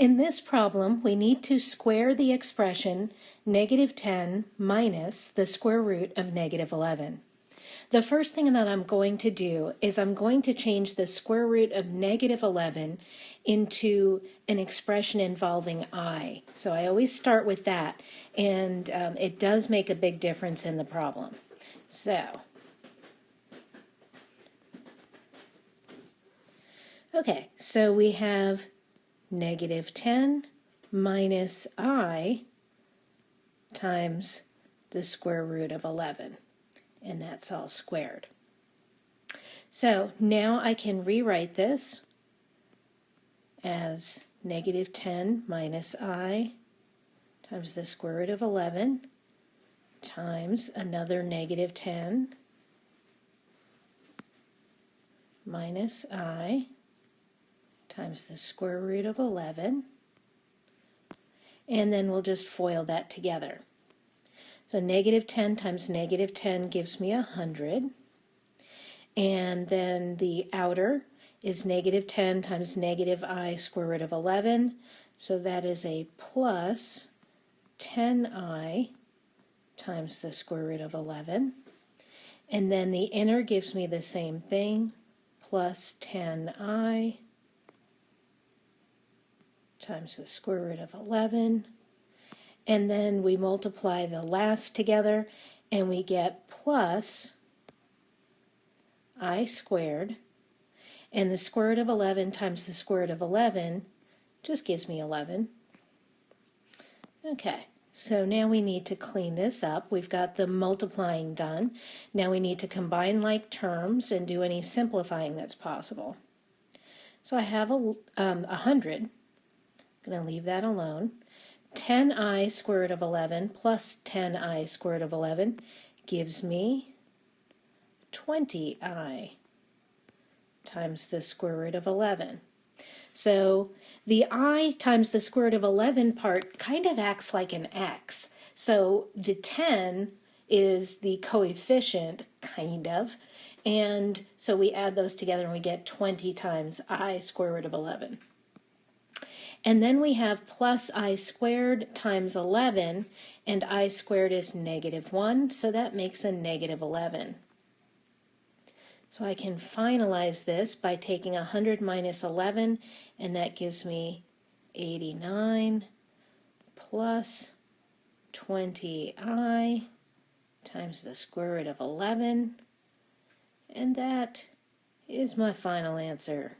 In this problem, we need to square the expression negative 10 minus the square root of negative 11. The first thing that I'm going to do is I'm going to change the square root of negative 11 into an expression involving I. So I always start with that, and it does make a big difference in the problem. Okay, so we have negative 10 minus I times the square root of 11, and that's all squared. So now I can rewrite this as negative 10 minus I times the square root of 11 times another negative 10 minus I times the square root of 11, and then we'll just FOIL that together. So negative 10 times negative 10 gives me 100, and then the outer is negative 10 times negative I square root of 11, so that is a plus 10I times the square root of 11, and then the inner gives me the same thing, plus 10I times the square root of 11, and then we multiply the last together and we get plus I squared, and the square root of 11 times the square root of 11 just gives me 11. Okay, so now we need to clean this up. We've got the multiplying done. Now we need to combine like terms and do any simplifying that's possible. So I have 100. I'm going to leave that alone. 10I square root of 11 plus 10I square root of 11 gives me 20I times the square root of 11. So the I times the square root of 11 part kind of acts like an x. So the 10 is the coefficient, kind of, and so we add those together and we get 20 times I square root of 11. And then we have plus I squared times 11, and I squared is negative 1, so that makes a negative 11. So I can finalize this by taking 100 minus 11, and that gives me 89 plus 20I times the square root of 11, and that is my final answer.